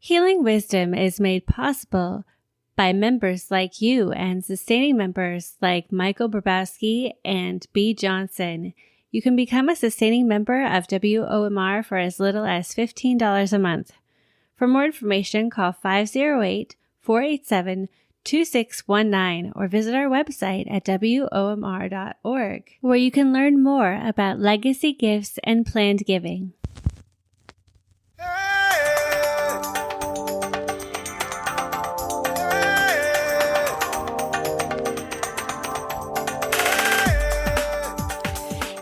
Healing Wisdom is made possible by members like you and sustaining members like Michael Brabowski and B. Johnson. You can become a sustaining member of WOMR for as little as $15 a month. For more information, call 508-487-2619 or visit our website at WOMR.org, where you can learn more about legacy gifts and planned giving.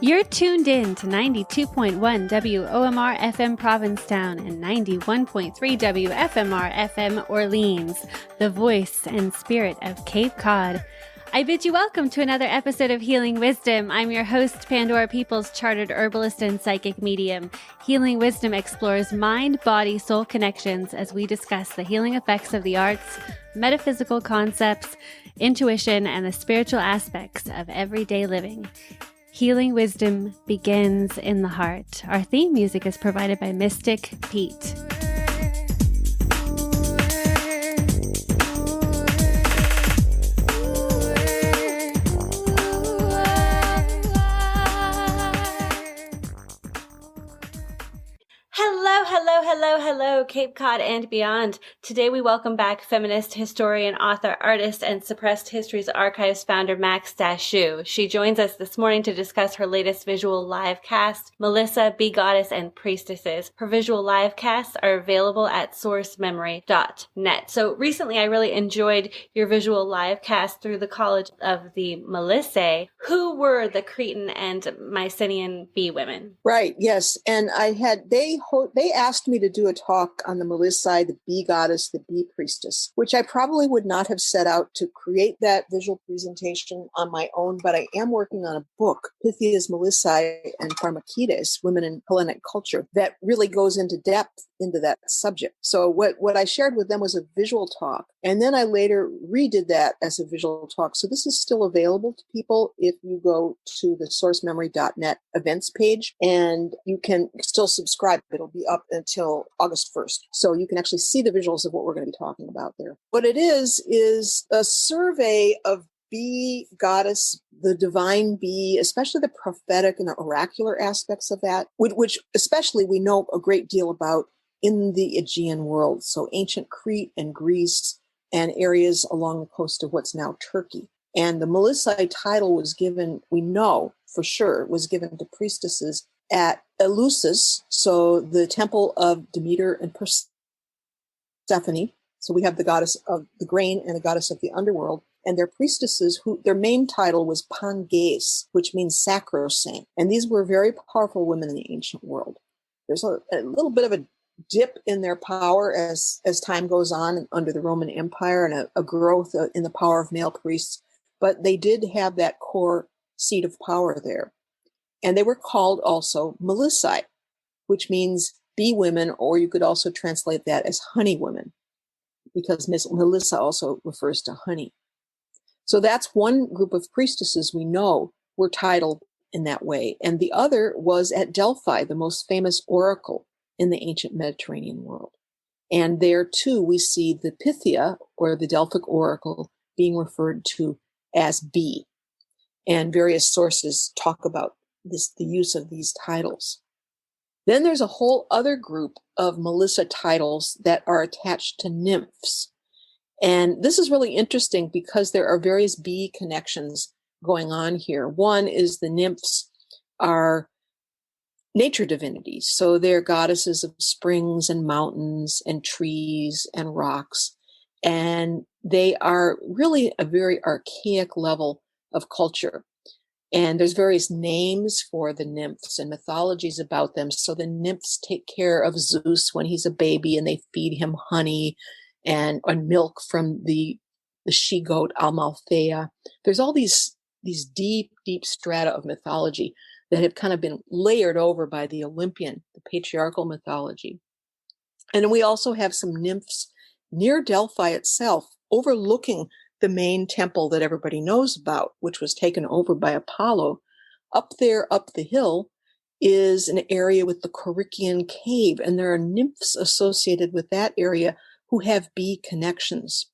You're tuned in to 92.1 WOMR FM Provincetown and 91.3 WFMR FM Orleans, the voice and spirit of Cape Cod. I bid you welcome to another episode of Healing Wisdom. I'm your host, Pandora Peoples, chartered herbalist and psychic medium. Healing Wisdom explores mind, body, soul connections as we discuss the healing effects of the arts, metaphysical concepts, intuition, and the spiritual aspects of everyday living. Healing Wisdom begins in the heart. Our theme music is provided by Mystic Pete. Hello, Cape Cod and beyond. Today we welcome back feminist, historian, author, artist, and Suppressed Histories Archives founder Max Dashu. She joins us this morning to discuss her latest visual live cast, Melissa, Bee Goddess, and Priestesses. Her visual live casts are available at sourcememory.net. So recently I really enjoyed your visual live cast through the College of the Melissae. Who were the Cretan and Mycenaean bee women? Right, yes. And they asked me to do a talk on the Melissae, the bee goddess, the bee priestess, which I probably would not have set out to create that visual presentation on my own, but I am working on a book, Pythias, Melissae, and Pharmakides, Women in Hellenic Culture, that really goes into depth into that subject. So what I shared with them was a visual talk, and then I later redid that as a visual talk. So this is still available to people if you go to the sourcememory.net events page, and you can still subscribe. It'll be up until August 1st. So you can actually see the visuals of what we're going to be talking about there. What it is a survey of bee goddess, the divine bee, especially the prophetic and the oracular aspects of that, which especially we know a great deal about in the Aegean world. So ancient Crete and Greece and areas along the coast of what's now Turkey. And the Melissae title was given, we know for sure, was given to priestesses at Eleusis, so the temple of Demeter and Persephone. So we have the goddess of the grain and the goddess of the underworld, and their priestesses, who their main title was Panges, which means sacrosanct. And these were very powerful women in the ancient world. There's a little bit of a dip in their power as time goes on under the Roman Empire, and a growth in the power of male priests. But they did have that core seat of power there. And they were called also Melissae, which means bee women, or you could also translate that as honey women, because Melissa also refers to honey. So that's one group of priestesses we know were titled in that way. And the other was at Delphi, the most famous oracle in the ancient Mediterranean world. And there too, we see the Pythia, or the Delphic oracle, being referred to as bee. And various sources talk about the use of these titles. Then there's a whole other group of Melissa titles that are attached to nymphs. And this is really interesting because there are various bee connections going on here. One is the nymphs are nature divinities. So they're goddesses of springs and mountains and trees and rocks. And they are really a very archaic level of culture. And there's various names for the nymphs and mythologies about them. So the nymphs take care of Zeus when he's a baby, and they feed him honey and milk from the she-goat Amalthea. There's all these deep, deep strata of mythology that have kind of been layered over by the Olympian, the patriarchal mythology. And we also have some nymphs near Delphi itself, overlooking the main temple that everybody knows about, which was taken over by Apollo. Up there, up the hill, is an area with the Corican cave, and there are nymphs associated with that area who have bee connections.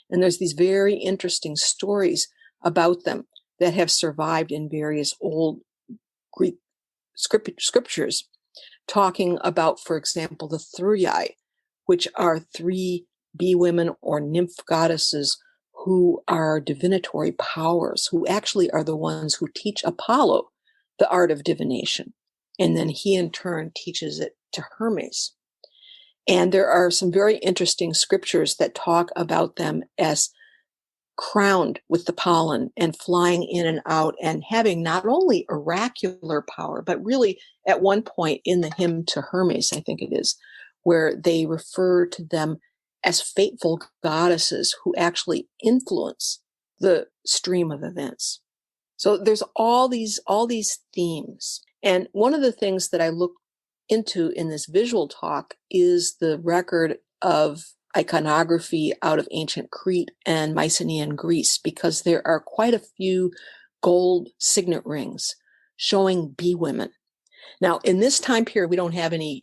And there's these very interesting stories about them that have survived in various old Greek scriptures, talking about, for example, the Thuriai, which are 3 bee women or nymph goddesses who are divinatory powers, who actually are the ones who teach Apollo the art of divination. And then he in turn teaches it to Hermes. And there are some very interesting scriptures that talk about them as crowned with the pollen and flying in and out and having not only oracular power, but really at one point in the hymn to Hermes, I think it is, where they refer to them as fateful goddesses who actually influence the stream of events. So there's all these themes. And one of the things that I look into in this visual talk is the record of iconography out of ancient Crete and Mycenaean Greece, because there are quite a few gold signet rings showing bee women. Now, in this time period, we don't have any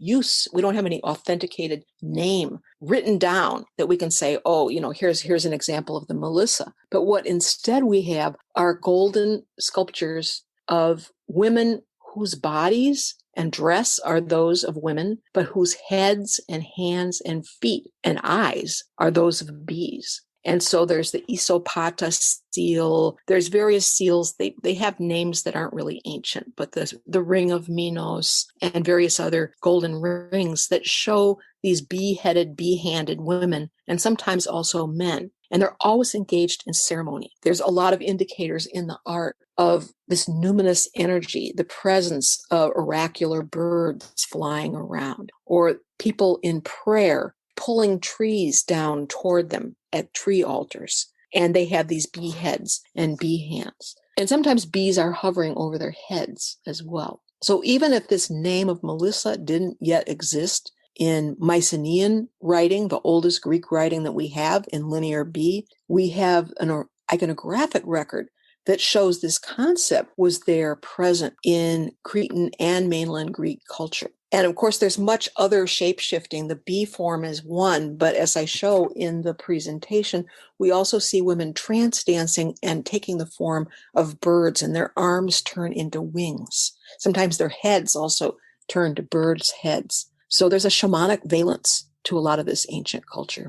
authenticated name written down that we can say, oh, here's an example of the Melissa. But what instead we have are golden sculptures of women whose bodies and dress are those of women, but whose heads and hands and feet and eyes are those of bees. And so there's the Isopata seal. There's various seals. They have names that aren't really ancient, but the Ring of Minos and various other golden rings that show these bee-headed, bee-handed women, and sometimes also men. And they're always engaged in ceremony. There's a lot of indicators in the art of this numinous energy, the presence of oracular birds flying around, or people in prayer pulling trees down toward them at tree altars. And they have these bee heads and bee hands. And sometimes bees are hovering over their heads as well. So even if this name of Melissa didn't yet exist in Mycenaean writing, the oldest Greek writing that we have in Linear B, we have an iconographic record that shows this concept was there present in Cretan and mainland Greek culture. And of course, there's much other shape-shifting. The bee form is one, but as I show in the presentation, we also see women trance dancing and taking the form of birds, and their arms turn into wings. Sometimes their heads also turn to birds' heads. So there's a shamanic valence to a lot of this ancient culture.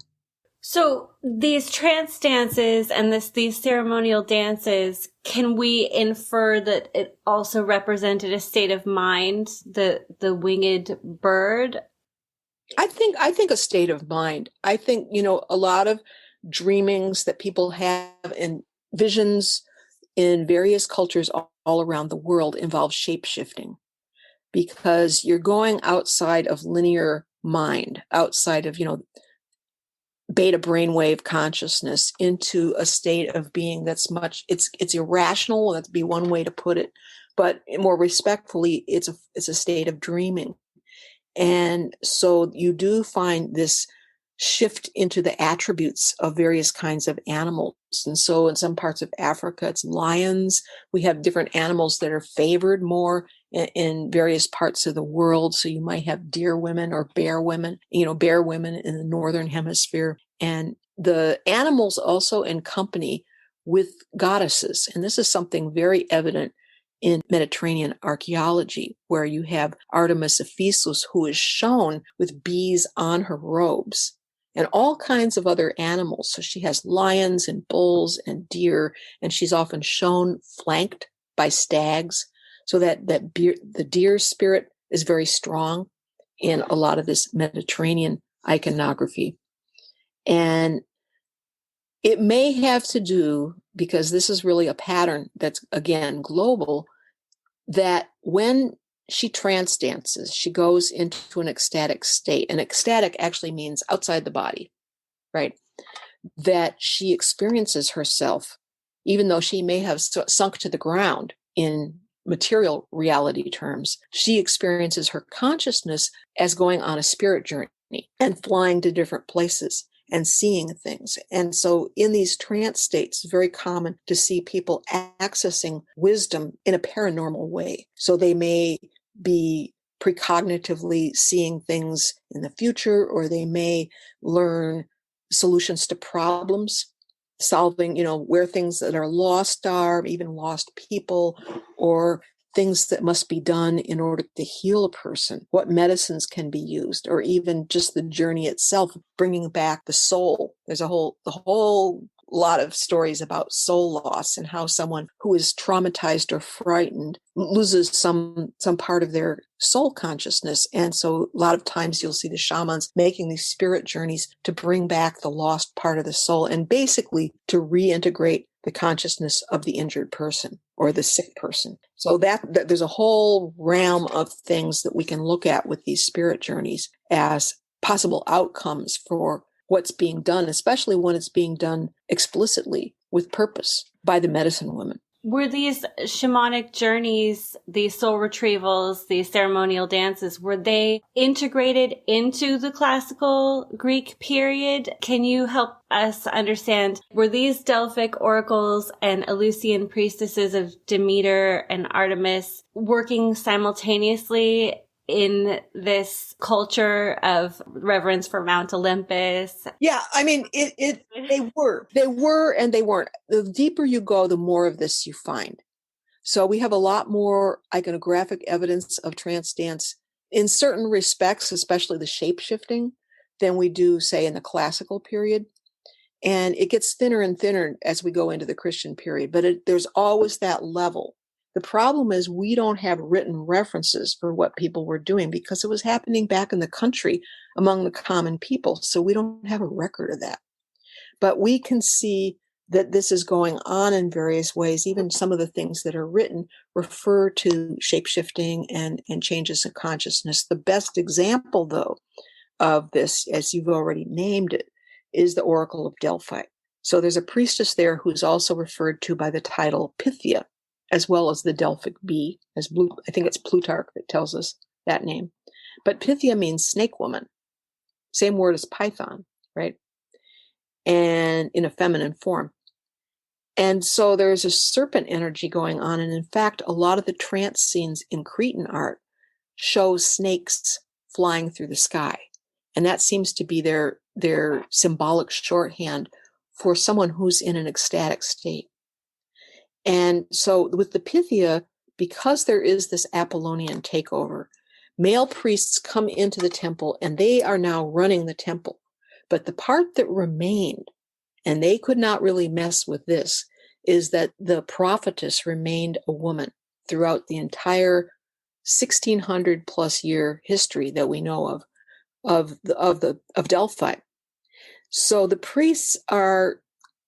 So these trance dances and these ceremonial dances, can we infer that it also represented a state of mind, the winged bird? I think a state of mind. I think, a lot of dreamings that people have and visions in various cultures all around the world involve shape-shifting, because you're going outside of linear mind, outside of, beta brainwave consciousness into a state of being that's it's irrational. That'd be one way to put it, but more respectfully, it's a state of dreaming. And so you do find this shift into the attributes of various kinds of animals. And so in some parts of Africa, it's lions. We have different animals that are favored more in various parts of the world. So you might have deer women or bear women in the northern hemisphere. And the animals also in company with goddesses. And this is something very evident in Mediterranean archaeology, where you have Artemis Ephesus, who is shown with bees on her robes, and all kinds of other animals. So she has lions and bulls and deer, and she's often shown flanked by stags, so that the deer spirit is very strong in a lot of this Mediterranean iconography. And it may have to do, because this is really a pattern that's, again, global, that when she trance dances, she goes into an ecstatic state. And ecstatic actually means outside the body, right? That she experiences herself, even though she may have sunk to the ground in material reality terms, she experiences her consciousness as going on a spirit journey and flying to different places and seeing things. And so in these trance states, it's very common to see people accessing wisdom in a paranormal way. So they may be precognitively seeing things in the future, or they may learn solutions to problems, solving, where things that are lost are, even lost people, or things that must be done in order to heal a person, what medicines can be used, or even just the journey itself, bringing back the soul. There's a whole lot of stories about soul loss and how someone who is traumatized or frightened loses some part of their soul consciousness. And so a lot of times you'll see the shamans making these spirit journeys to bring back the lost part of the soul and basically to reintegrate the consciousness of the injured person or the sick person. So that there's a whole realm of things that we can look at with these spirit journeys as possible outcomes for what's being done, especially when it's being done explicitly with purpose by the medicine women. Were these shamanic journeys, these soul retrievals, these ceremonial dances, were they integrated into the classical Greek period? Can you help us understand, were these Delphic oracles and Eleusinian priestesses of Demeter and Artemis working simultaneously in this culture of reverence for Mount Olympus? Yeah, I mean, they were, and they weren't. The deeper you go, the more of this you find. So we have a lot more iconographic evidence of trance dance in certain respects, especially the shape shifting, than we do, say, in the classical period. And it gets thinner and thinner as we go into the Christian period, but there's always that level. The problem is we don't have written references for what people were doing because it was happening back in the country among the common people. So we don't have a record of that. But we can see that this is going on in various ways. Even some of the things that are written refer to shape-shifting and changes in consciousness. The best example, though, of this, as you've already named it, is the Oracle of Delphi. So there's a priestess there who's also referred to by the title Pythia, as well as the Delphic bee, I think it's Plutarch that tells us that name. But Pythia means snake woman, same word as python, right? And in a feminine form. And so there's a serpent energy going on. And in fact, a lot of the trance scenes in Cretan art show snakes flying through the sky. And that seems to be their symbolic shorthand for someone who's in an ecstatic state. And so with the Pythia, because there is this Apollonian takeover, male priests come into the temple and they are now running the temple. But the part that remained, and they could not really mess with this, is that the prophetess remained a woman throughout the entire 1600 plus year history that we know of Delphi. So the priests are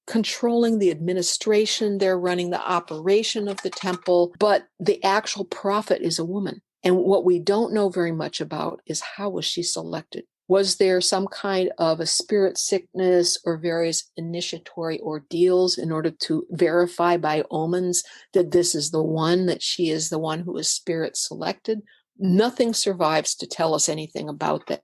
controlling the administration, they're running the operation of the temple, but the actual prophet is a woman. And what we don't know very much about is how was she selected? Was there some kind of a spirit sickness or various initiatory ordeals in order to verify by omens that this is the one, that she is the one who is spirit selected? Nothing survives to tell us anything about that.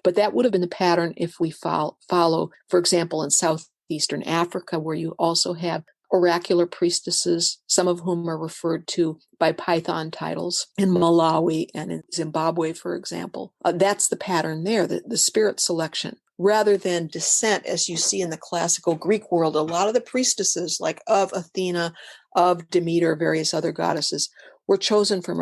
But that would have been the pattern if we follow, for example, in Southeastern Africa, where you also have oracular priestesses, some of whom are referred to by Python titles in Malawi and in Zimbabwe, for example. That's the pattern there, the spirit selection, rather than descent, as you see in the classical Greek world. A lot of the priestesses, like of Athena, of Demeter, various other goddesses, were chosen from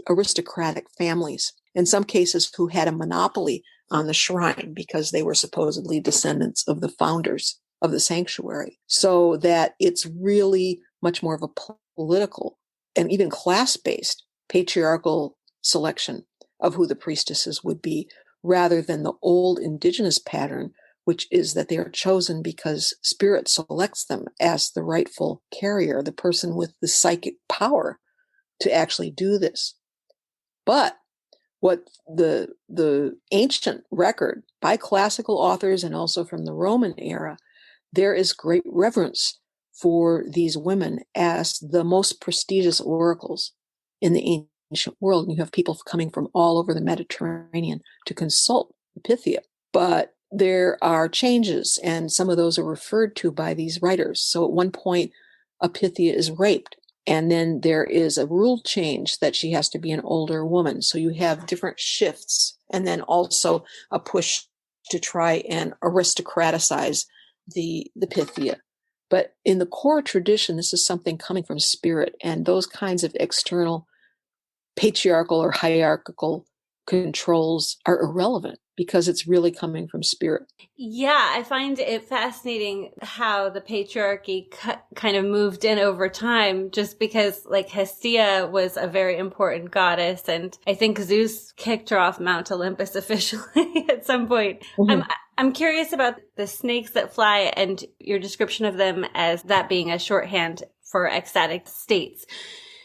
aristocratic families, in some cases who had a monopoly on the shrine because they were supposedly descendants of the founders of the sanctuary. So that it's really much more of a political and even class-based patriarchal selection of who the priestesses would be, rather than the old indigenous pattern, which is that they are chosen because spirit selects them as the rightful carrier, the person with the psychic power to actually do this. But what the ancient record by classical authors and also from the Roman era, there is great reverence for these women as the most prestigious oracles in the ancient world. And you have people coming from all over the Mediterranean to consult the Pythia. But there are changes, and some of those are referred to by these writers. So at one point, a Pythia is raped And then there is a rule change that she has to be an older woman. So you have different shifts, and then also a push to try and aristocratize the Pythia. But in the core tradition, this is something coming from spirit, and those kinds of external patriarchal or hierarchical controls are irrelevant because it's really coming from spirit. Yeah, I find it fascinating how the patriarchy kind of moved in over time, just because like Hestia was a very important goddess, and I think Zeus kicked her off Mount Olympus officially at some point. Mm-hmm. I'm curious about the snakes that fly and your description of them as that being a shorthand for ecstatic states.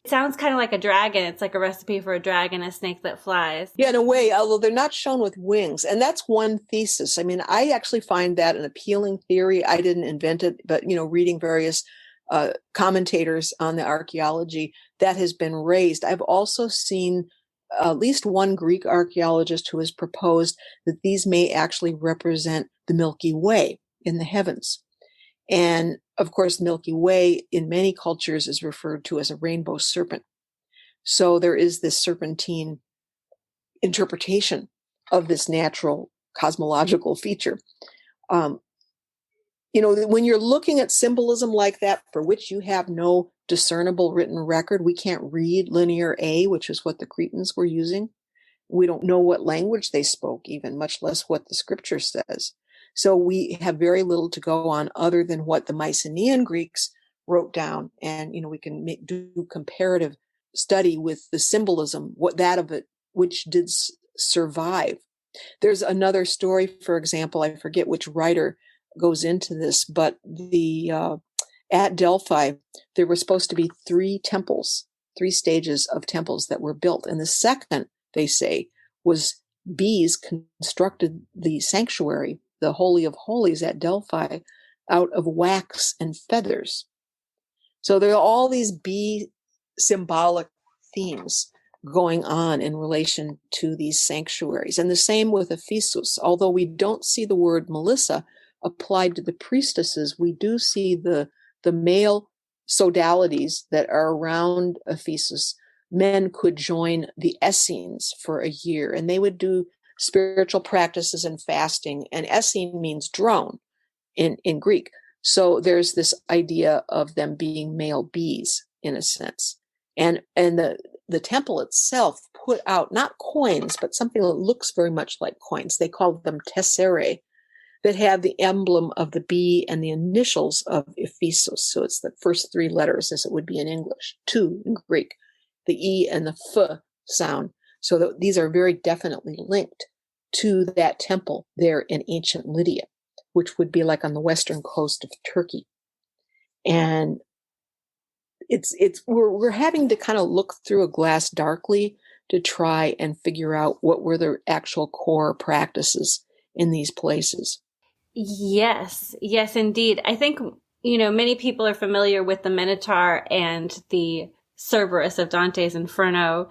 It sounds kind of like a dragon. It's like a recipe for a dragon, a snake that flies. Yeah, in a way, although they're not shown with wings. And that's one thesis. I mean, I actually find that an appealing theory. I didn't invent it, but, reading various commentators on the archaeology, that has been raised. I've also seen at least one Greek archaeologist who has proposed that these may actually represent the Milky Way in the heavens. And of course, the Milky Way in many cultures is referred to as a rainbow serpent. So there is this serpentine interpretation of this natural cosmological feature. When you're looking at symbolism like that, for which you have no discernible written record, we can't read Linear A, which is what the Cretans were using. We don't know what language they spoke, even, much less what the scripture says. So we have very little to go on other than what the Mycenaean Greeks wrote down. And, we can do comparative study with the symbolism, what that of it, which did survive. There's another story, for example, I forget which writer goes into this, but at Delphi, there were supposed to be three stages of temples that were built. And the second, they say, was bees constructed the sanctuary, the Holy of Holies at Delphi, out of wax and feathers. So there are all these bee symbolic themes going on in relation to these sanctuaries. And the same with Ephesus. Although we don't see the word Melissa applied to the priestesses, we do see the male sodalities that are around Ephesus. Men could join the Essenes for a year, and they would do spiritual practices and fasting. And Essene means drone in Greek. So there's this idea of them being male bees in a sense. And the temple itself put out not coins, but something that looks very much like coins. They called them tesserae, that have the emblem of the bee and the initials of Ephesus. So it's the first three letters, as it would be in English, two in Greek, the E and the F sound. So these are very definitely linked to that temple there in ancient Lydia, which would be like on the western coast of Turkey. And we're having to kind of look through a glass darkly to try and figure out what were the actual core practices in these places. Yes, indeed. I think, many people are familiar with the Minotaur and the Cerberus of Dante's Inferno,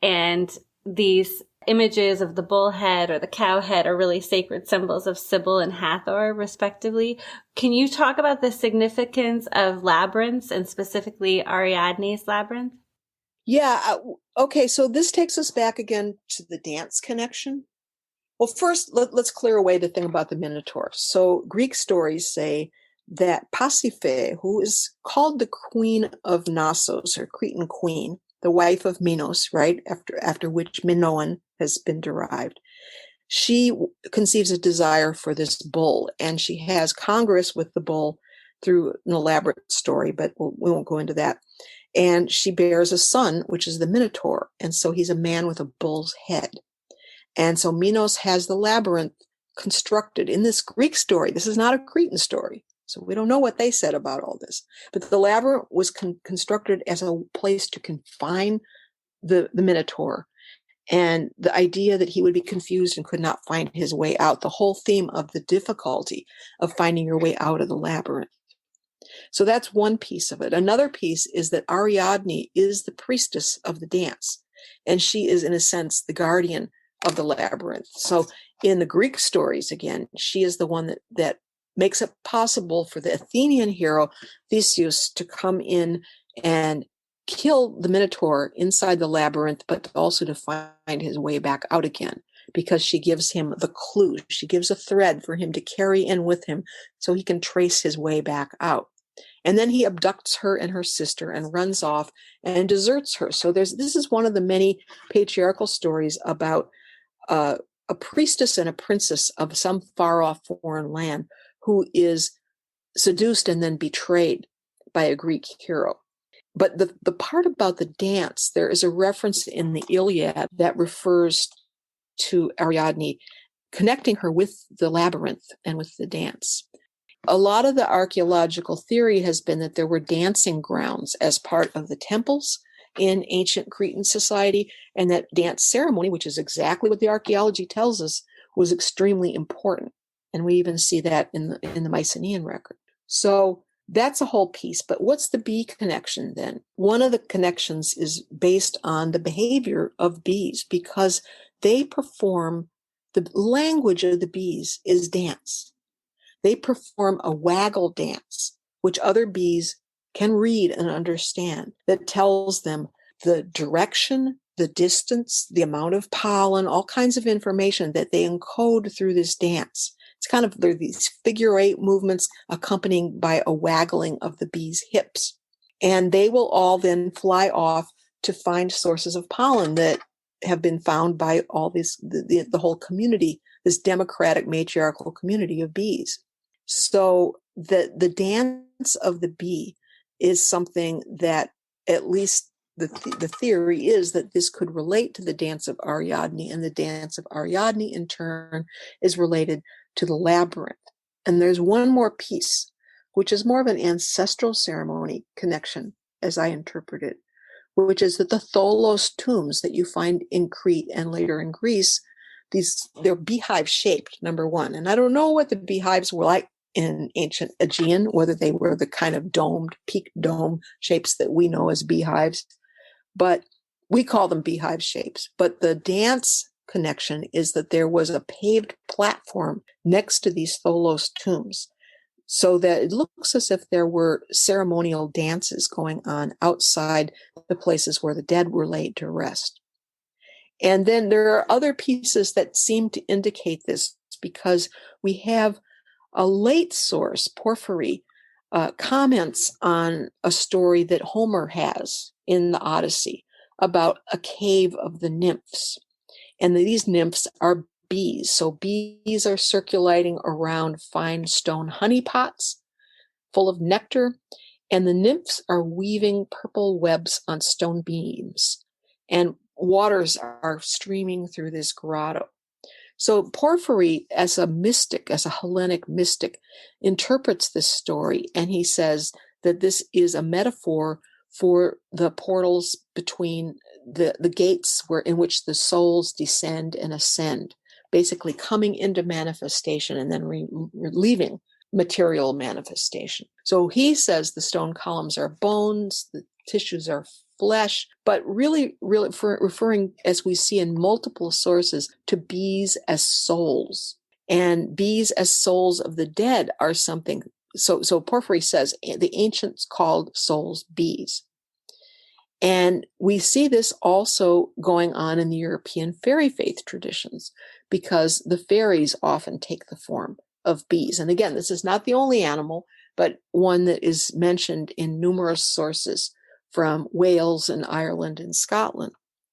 and these images of the bull head or the cow head are really sacred symbols of Sybil and Hathor, respectively. Can you talk about the significance of labyrinths, and specifically Ariadne's labyrinth? Yeah. Okay. So this takes us back again to the dance connection. Well, first, let's clear away the thing about the Minotaur. So Greek stories say that Pasiphae, who is called the Queen of Knossos, or Cretan Queen, the wife of Minos, right, after which Minoan has been derived, she conceives a desire for this bull, and she has congress with the bull through an elaborate story, but we won't go into that. And she bears a son, which is the Minotaur, and so he's a man with a bull's head. And so Minos has the labyrinth constructed in this Greek story. This is not a Cretan story, so we don't know what they said about all this. But the labyrinth was constructed as a place to confine the Minotaur. And the idea that he would be confused and could not find his way out, the whole theme of the difficulty of finding your way out of the labyrinth. So that's one piece of it. Another piece is that Ariadne is the priestess of the dance, and she is, in a sense, the guardian of the labyrinth. So in the Greek stories, again, she is the one that makes it possible for the Athenian hero Theseus to come in and kill the Minotaur inside the labyrinth, but also to find his way back out again, because she gives him the clue. She gives a thread for him to carry in with him so he can trace his way back out. And then he abducts her and her sister and runs off and deserts her. So this is one of the many patriarchal stories about a priestess and a princess of some far-off foreign land who is seduced and then betrayed by a Greek hero. But the part about the dance, there is a reference in the Iliad that refers to Ariadne, connecting her with the labyrinth and with the dance. A lot of the archaeological theory has been that there were dancing grounds as part of the temples in ancient Cretan society, and that dance ceremony, which is exactly what the archaeology tells us, was extremely important. And we even see that in the Mycenaean record. So that's a whole piece. But what's the bee connection then? One of the connections is based on the behavior of bees, because they perform, the language of the bees is dance. They perform a waggle dance, which other bees can read and understand, that tells them the direction, the distance, the amount of pollen, all kinds of information that they encode through this dance. It's kind of, there are these figure eight movements accompanied by a waggling of the bee's hips. And they will all then fly off to find sources of pollen that have been found by all these, the whole community, this democratic matriarchal community of bees. So the dance of the bee is something that, at least the theory is that this could relate to the dance of Ariadne, and the dance of Ariadne in turn is related to the labyrinth. And there's one more piece, which is more of an ancestral ceremony connection, as I interpret it, which is that the Tholos tombs that you find in Crete and later in Greece, they're beehive shaped, number one. And I don't know what the beehives were like in ancient Aegean, whether they were the kind of domed, peak dome shapes that we know as beehives, but we call them beehive shapes. But the dance connection is that there was a paved platform next to these Tholos tombs, so that it looks as if there were ceremonial dances going on outside the places where the dead were laid to rest. And then there are other pieces that seem to indicate this, because we have a late source, Porphyry, comments on a story that Homer has in the Odyssey about a cave of the nymphs. And these nymphs are bees. So bees are circulating around fine stone honeypots full of nectar, and the nymphs are weaving purple webs on stone beams, and waters are streaming through this grotto. So Porphyry, as a mystic, as a Hellenic mystic, interprets this story, and he says that this is a metaphor for the portals between the gates in which the souls descend and ascend, basically coming into manifestation and then leaving material manifestation. So he says the stone columns are bones, the tissues are flesh, but really referring, as we see in multiple sources, to bees as souls. And bees as souls of the dead are something. So Porphyry says the ancients called souls bees. And we see this also going on in the European fairy faith traditions, because the fairies often take the form of bees. And again, this is not the only animal, but one that is mentioned in numerous sources from Wales and Ireland and Scotland.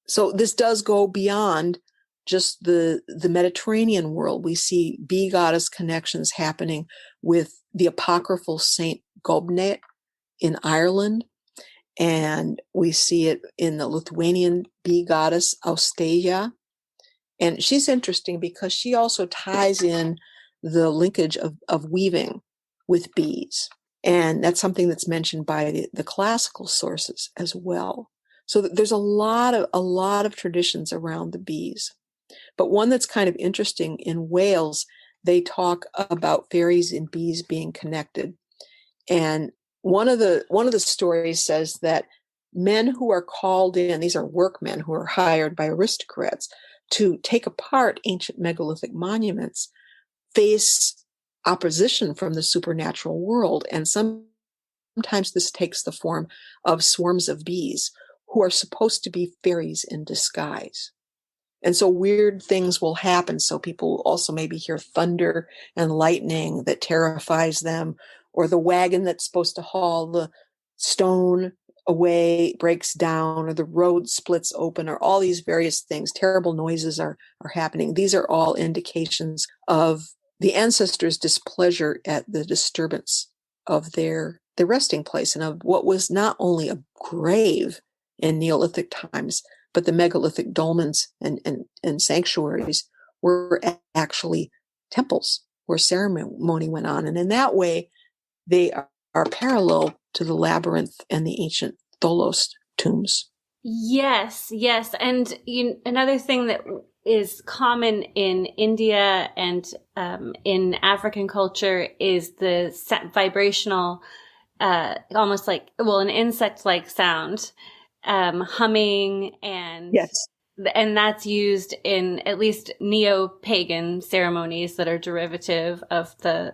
So this does go beyond just the Mediterranean world. We see bee goddess connections happening with the apocryphal Saint Gobnet in Ireland, and we see it in the Lithuanian bee goddess Austeia. And she's interesting because she also ties in the linkage of weaving with bees. And that's something that's mentioned by the classical sources as well. So there's a lot of traditions around the bees. But one that's kind of interesting, in Wales, they talk about fairies and bees being connected. And one of the stories says that men who are called in, these are workmen who are hired by aristocrats to take apart ancient megalithic monuments, face opposition from the supernatural world. And some sometimes this takes the form of swarms of bees who are supposed to be fairies in disguise. And so weird things will happen. So people also maybe hear thunder and lightning that terrifies them, or the wagon that's supposed to haul the stone away breaks down, or the road splits open, or all these various things. Terrible noises are happening. These are all indications of the ancestors' displeasure at the disturbance of their resting place, and of what was not only a grave in Neolithic times, but the megalithic dolmens and sanctuaries were actually temples where ceremony went on. And in that way, they are parallel to the labyrinth and the ancient Tholos tombs. Yes, yes. And another thing that is common in India and in African culture is the vibrational, almost like, well, an insect-like sound, humming, and yes, and that's used in at least neo-pagan ceremonies that are derivative of the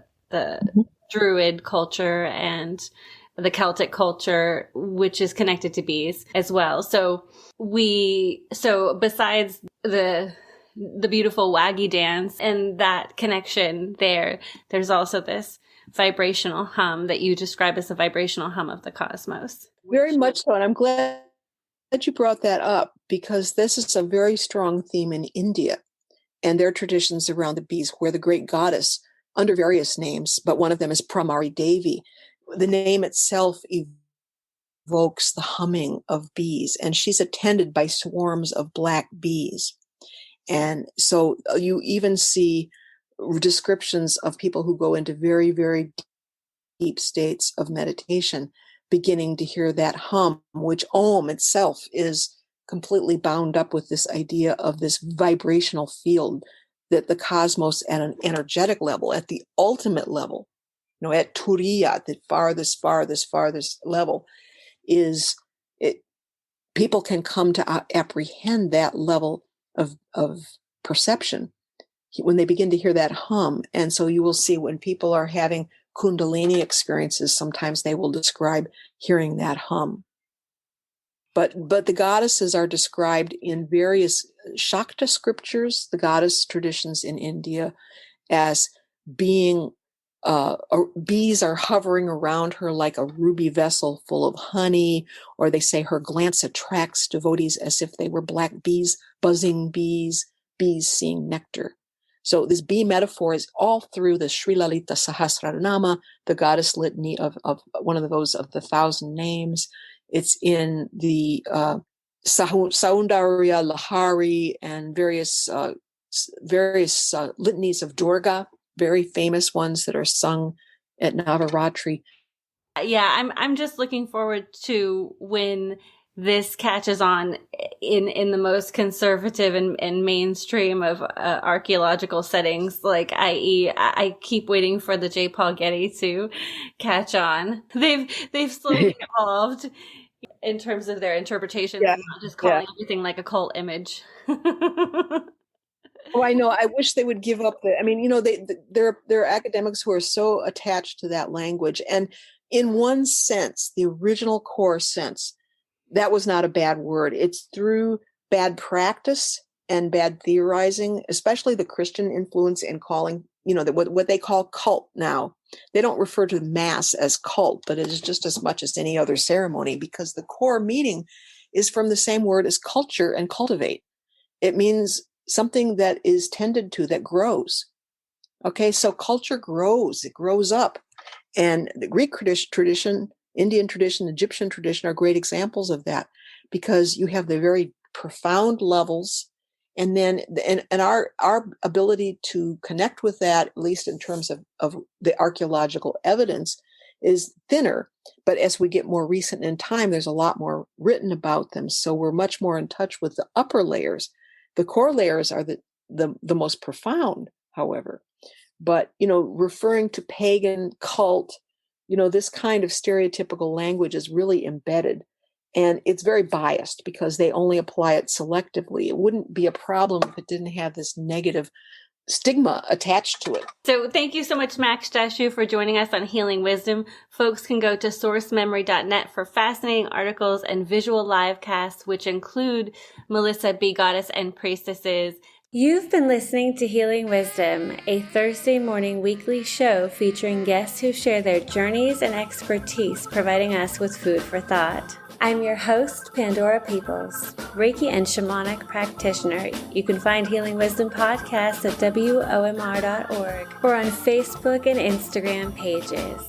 Druid culture and the Celtic culture, which is connected to bees as well. So besides the beautiful waggy dance and that connection there's also this vibrational hum that you describe as a vibrational hum of the cosmos. Very much so. And I'm glad that you brought that up, because this is a very strong theme in India and their traditions around the bees, where the great goddess, under various names, but one of them is Pramari Devi. The name itself evokes the humming of bees, and she's attended by swarms of black bees. And so you even see descriptions of people who go into very, very deep states of meditation, beginning to hear that hum, which Om itself is completely bound up with this idea of this vibrational field that the cosmos at an energetic level, at the ultimate level, at Turiya, the farthest level, is it. People can come to apprehend that level of perception when they begin to hear that hum. And so you will see when people are having Kundalini experiences, sometimes they will describe hearing that hum. But the goddesses are described in various Shakta scriptures, the goddess traditions in India, as being bees are hovering around her like a ruby vessel full of honey, or they say her glance attracts devotees as if they were black bees, buzzing bees seeing nectar. So this bee metaphor is all through the Sri Lalita Sahasranama, the goddess litany of one of those of the 1,000 names. It's in the Saundarya Lahari and various litanies of Durga, very famous ones that are sung at Navaratri. Yeah, I'm just looking forward to when this catches on in the most conservative and mainstream of archaeological settings, like i.e. I keep waiting for the J. Paul Getty to catch on. They've slowly evolved in terms of their interpretations, not just calling everything like a cult image. Oh, I know. I wish they would give up there are academics who are so attached to that language. And in one sense, the original core sense, that was not a bad word. It's through bad practice and bad theorizing, especially the Christian influence in calling, what they call cult now. They don't refer to mass as cult, but it is just as much as any other ceremony, because the core meaning is from the same word as culture and cultivate. It means something that is tended to, that grows. Okay, so culture grows, it grows up. And the Greek tradition, Indian tradition, Egyptian tradition are great examples of that, because you have the very profound levels, and then and our ability to connect with that, at least in terms of the archaeological evidence, is thinner. But as we get more recent in time, there's a lot more written about them. So we're much more in touch with the upper layers. The core layers are the most profound, however. But, referring to pagan cult, this kind of stereotypical language is really embedded, and it's very biased because they only apply it selectively. It wouldn't be a problem if it didn't have this negative stigma attached to it. So thank you so much, Max Dashu, for joining us on Healing Wisdom. Folks can go to sourcememory.net for fascinating articles and visual live casts, which include Melissa, Bee Goddess, and Priestesses. You've been listening to Healing Wisdom, a Thursday morning weekly show featuring guests who share their journeys and expertise, providing us with food for thought. I'm your host, Pandora Peoples, Reiki and shamanic practitioner. You can find Healing Wisdom podcasts at WOMR.org or on Facebook and Instagram pages.